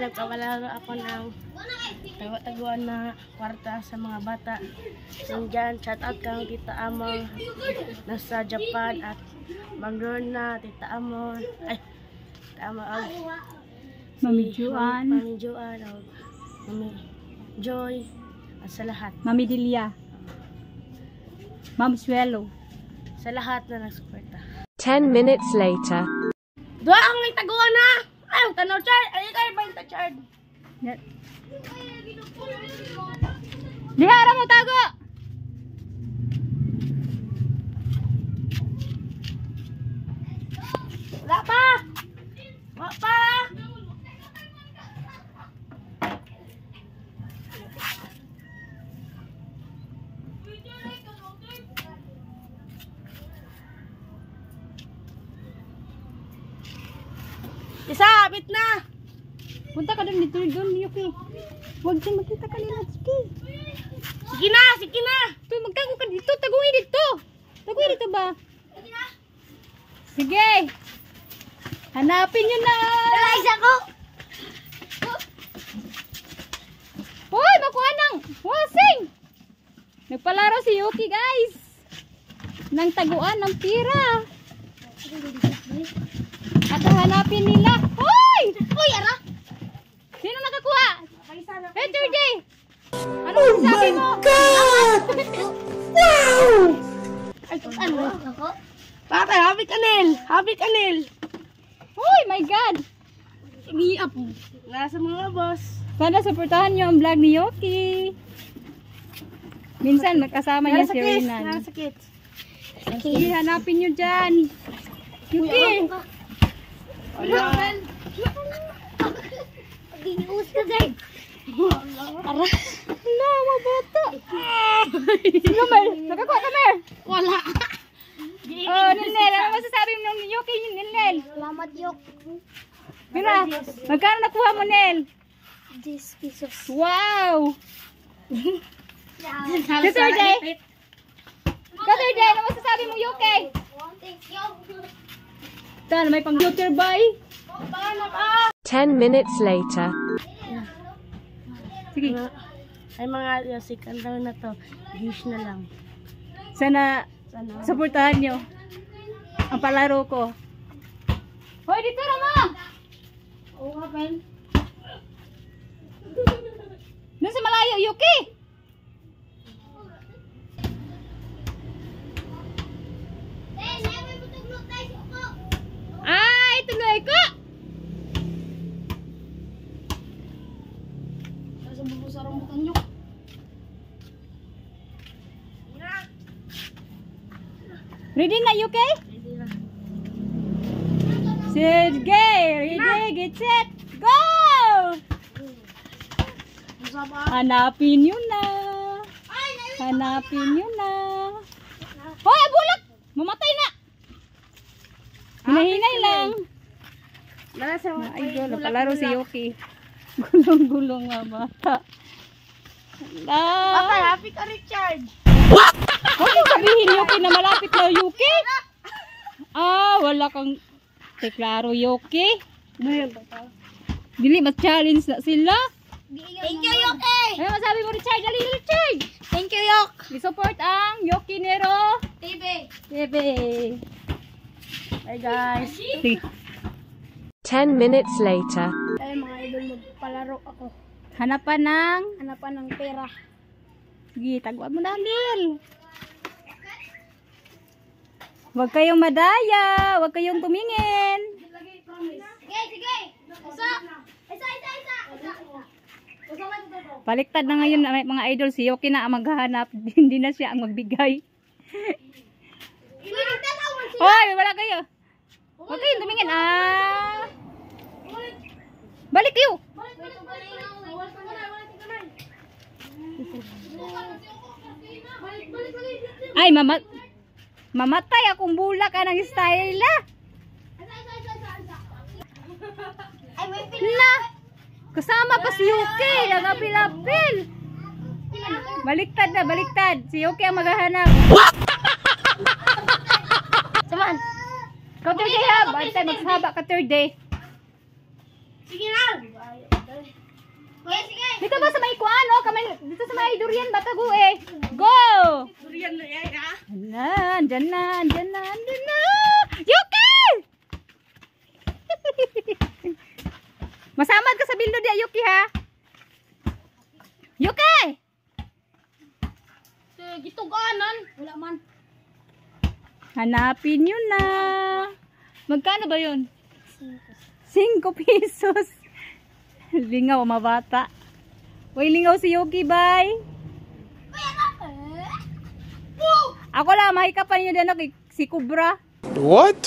nagpapalaro ako ng taguan na kwarta sa mga bata. Nandyan, shout out kang Tita Amor nasa Japan at Ma'am Lorna, Tita Amor, Tita Amor, Mami Juan, Mami Juan, Mami Joy, at sa lahat. Mami Delia, Ma'am Suelo, sa lahat na nagsuporta. 10 minutes later. Doon ang may taguan na! Ay, tanaw, Chard! Ay, kayo ba yung Chard? Lihara mo tago! Wala pa! Wala pa! Isa, habit na! Punta ka doon dito doon, Yuki. Huwag siya makita ka nila, sige. Sige na! Sige na! Ito, magtago ka dito, taguin dito. Taguin dito ba? Sige. Hanapin nyo na. Guys, ako! Hoy, makuha ng wasing. Nagpalaro si Yuki, guys. Nang taguan ng pira. At hanapin nila. Hoy! Uy, ara! Sino nakakuha? Better day! Ano Oh sabi mo? God! Wow! Ay, ano ako? Patay, habit anel! Habit anel! Hoy, my God! Iiap. Nasa mga boss. Sana supportahan nyo ang vlog ni Yuki. Minsan magkasama niya si Rinan. Nasakit. Sige, hanapin nyo dyan. Yuki! Wala. Pag-ius ka dyan. Ara! Wala, mga bata. Sino, Mer? Nakakuha ka, Mer? Wala. Oh, Nilnel. Ano masasabi mo ng Yuki, Nilnel? Salamat, Yok. Mira, magkano nakuha mo, Nel? 10 pesos. Wow! Saturday! Saturday, ano masasabi mo, Yuki? Thank you. Saan, may pang-computer buy? 10 minutes later. Sige. Ay mga second round na to. Dish na lang. Sana Sana. supportahan nyo ang palaro ko. Hoy, dito naman! Oo nga, Ben. Doon sa malayo, Yuki! Ay, tuloy ko! Sa bubo sa rambutan nyo. Ready na, Yuki? Hindi na. Sige! Ready, get set, go! Masama. Hanapin nyo na. Hanapin nyo na. Hoy, bulak! Mamatay na! Hinahinay lang. Nasa Ay, gulo. Palaro si Yuki. Gulong-gulong nga bata. Patay, Ah! happy ka, Richard. Huwag yung sabihin, Yuki, na malapit na, Yuki. Ah, wala kang teklaro, Yuki. Mayroon ba ito? Dili, mas challenge na sila. Thank you, Yoke! Ano masabi mo, Richard? Dali, Richard. Thank you, Yok! I-support ang Yuki Nero. TV! Bebe. Bye, guys. Sige. 10 minutes later. Ay, mga idol, magpalaro ako. Hanapan ng... Hanapan ng pera. Sige, taguan mo na, Lil. Huwag kayong madaya. Huwag kayong tumingin. Sige, sige! Isa! Isa, isa, isa! Baliktad na ngayon mga idol. Si Yuki na ang maghahanap. Hindi na siya ang magbigay. Hoy, wala kayo. Huwag kayong tumingin. Ah. Balik kayo. Ay, mamatay akong bula ka ng style la. Na. Kasama pa si Yuki. Nangapil-apil. Baliktad na, baliktad. Si Yuki ang maghahanap. Saman! Ikaw third day ha. Bantay, magsahaba ka third day. Sige na! Dito ba sa may kuan, oh? Dito sa may durian batago eh. Go! Durian na yan, ha? Andyan na. Yuki! Masamad ka sa bildo dia, Yuki, ha? Yuki! Gituganan. Wala man. Hanapin nyo na. Magkano ba yun? 5 pesos. Lingaw, mabata. Uy, lingaw si Yuki, bye. Ako lang, mahikapan nyo din ako, si Kubra. What?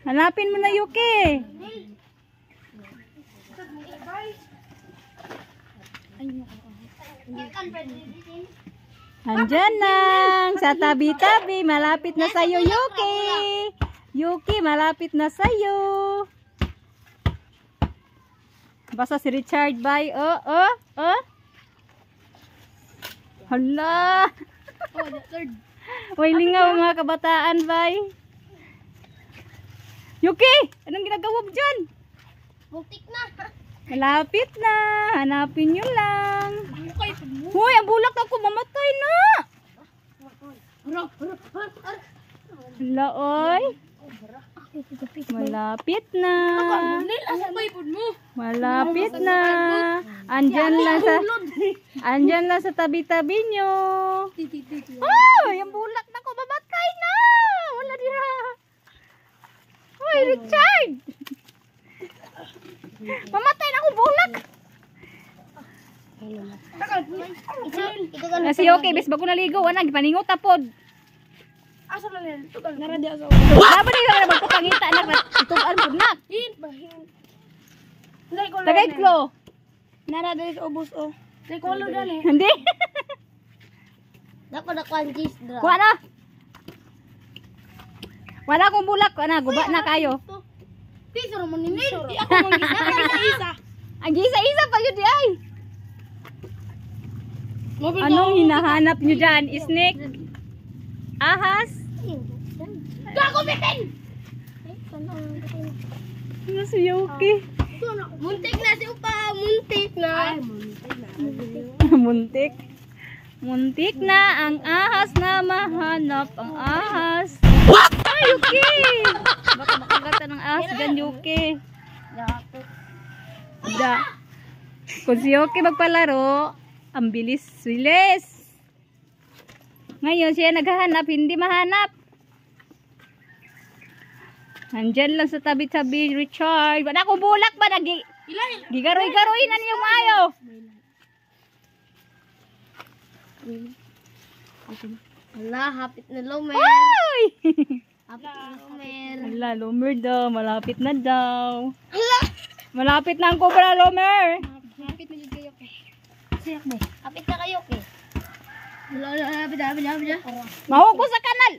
Hanapin mo na, Yuki. Andyan lang, sa tabi-tabi, malapit na sa'yo, Yuki. Yuki, malapit na sa'yo. Basta si Richard, bye. Hala. Uy, lingaw mga kabataan, bye. Yuki, anong ginagawa mo dyan? Butik na. Malapit na. Hanapin nyo lang. Hoy, ang bulak ako. Mamatay na. Hala, oy. Malapit na. Malapit na. Andyan lang sa tabi-tabi nyo. Oh, yung bulak na ko. Mamatay na. Wala dira. Hoy, Richard. Mamatay na akong bulak. Kasi okay, bes bago naligo, anang gipaningot tapod. Asa na nila? Tugal. Naradi ako. Dapat din na magpapangita anak na tugan pud na. Tagay klo. Naradi sa ubos o. Say color dali. Hindi. Dapat ako ang cheese dra. Kuha na. Wala akong bulak, ana guba na kayo. Piso mo ni Nil. Di ako mag-isa. Ang isa-isa pa yun di ay. Anong hinahanap nyo dyan? Snake? Ahas? Gago bitin! Ano si Yuki? Muntik na si Upa. Muntik na. Ay, Muntik. Muntik na ang ahas na mahanap ang ahas. Ay, Yuki! Baka makagata ng ahas dyan, Yuki. Da. Kung si Yuki magpalaro, ang bilis-bilis. Ngayon siya naghahanap, hindi mahanap. Andyan lang sa tabi-tabi, Richard. Wala akong bulak ba? Gigaroy-garoy na niyo maayo. Wala, hapit na lumer. Ay! Hapit na lumer. Wala, lumer daw. Malapit na daw. Malapit na ang Cobra, lumer. Hapit na yung kayo ke. Siyak ba? Hapit na kayo ke. Wala, hapit na. Mahog ko sa kanal.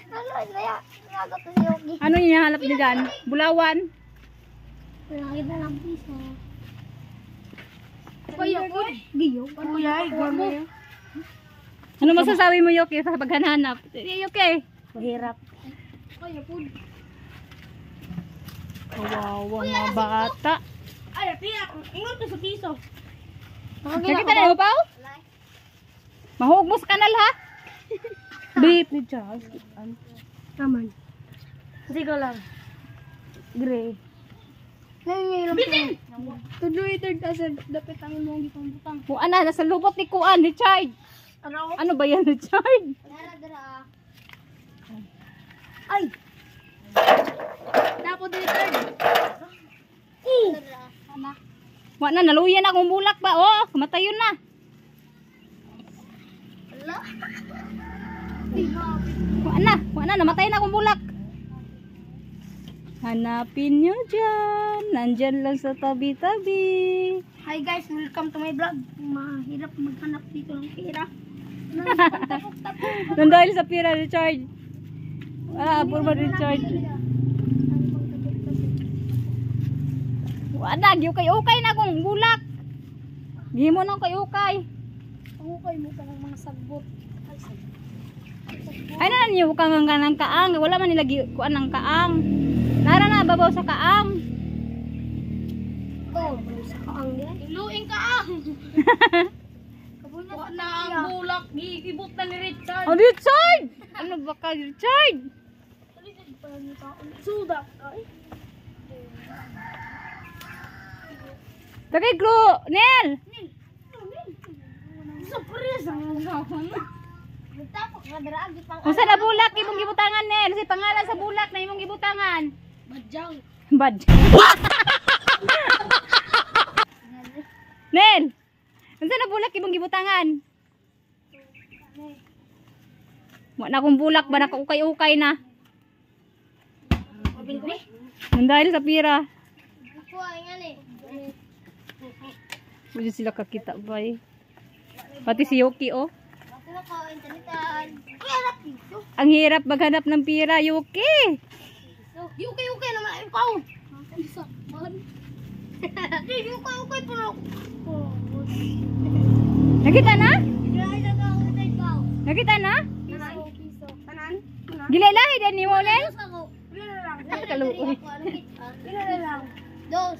Nagot na si Yogi. Ano yung hinahanap niyo dyan? Bulawan? Lagi na lang piso. Kuya ko. Giyo. Kuya, igwan mo yun. Ano masasabi mo, Yuki, sa paghanap? Yuki. Mahirap. Kuya po. Kawawa mga bata. Ay, tiyak. Ingon ko sa piso. Nakita na mo, Pao? Mahog mo sa kanal, ha? Beep ni Charles. Naman. Sige lang. Gray. Bitin! Tuloy third as dapat ang mong gitong butang. Kuan na, nasa lubot ni Kuan, Richard. Ano ba yan, Richard? Ay! Dapat third. Wa na, naluyan akong bulak ba? Oh, kamatayon na. Wa na, namatay na akong bulak. Hanapin nyo dyan. Nandyan lang sa tabi-tabi. Hi guys, welcome to my vlog. Mahirap maghanap dito ng pera. Nandahil sa pira, Richard. Purma, Richard. Wala, giukay-ukay na akong bulak. Gihi mo nang kay-ukay. Pangukay mo pa ng mga sagbot. Ay na niyo kang ng kaang, wala man nilagi kuan ng kaang. Nara na babaw sa kaang. Sa kaang yan. Iluing kaang. Wala na ang bulak. Gigibot na ni Richard. Oh, Richard! Ano ba ka, Richard? Sudak. Tagay, Glo! Nel! Surprise ang gawin. Nagtapok na daragi pang Kung saan na bulak, imong gibutangan, Nel? Si pangalan sa bulak na imong gibutangan. Badyang. Bad. Nel! Kung saan na bulak, imong gibutangan? Wala na akong bulak ba? Nakaukay-ukay na. Dahil sa pira. Pwede sila kakita ba eh. Pati si Yuki oh. Ang hirap maghanap ng pira, Yuki. Yuki naman ay pao. Yuki po. Nakita na? Nakita na? Tanan? Gilay-lahi din ni mo, Nel? Kaluoy. Dos.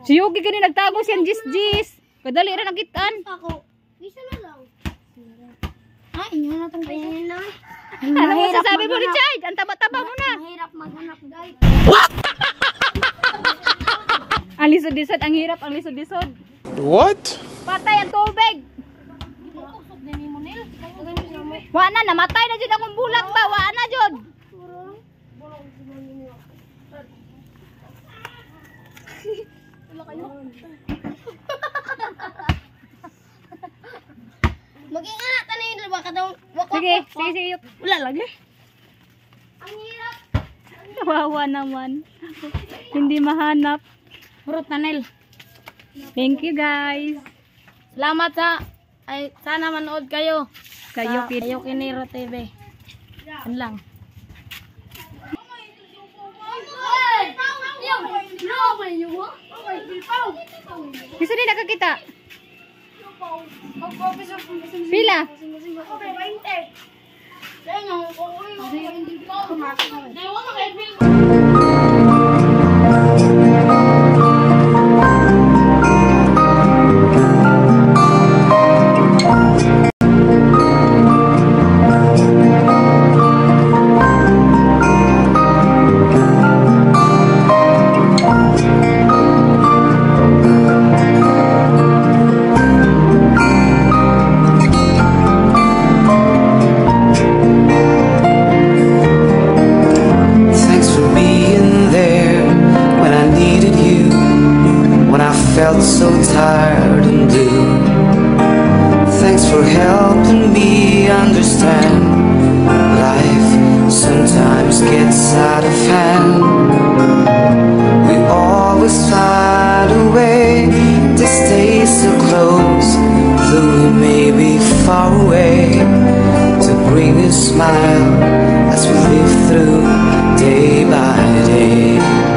Si Yuki kani nagtago siyang jis-jis. Kadali ra nakitaan. Ako. Isa na lang. Inyo na itong ganyan na. Ano mo sasabi mo, Richard? Ang taba-taba mo na. Mahirap maghanap, guys. Ang lisod-lisod, ang hirap, ang lisod-lisod. What? Patay ang tubig. Kusog din mo, Nil. Wa na, namatay na dyan akong bulak ba? Wa na dyan. Maging anak ka na yun, diba? Kadang Sige, sige. wala lagi. Ang hirap. Wawa naman. Hindi mahanap. Purot na, Nil. Thank you, guys. Salamat ay sana manood kayo. Kayo, kid. Kayo Kiniro TV. Yan lang. Gusto din nakakita? Pila? Thanks for being there when I needed you, when I felt so tired and blue. Thanks for helping me understand life sometimes gets out of hand. We always find a way to stay so close, though we may be far away, to bring a smile as we live through day by day.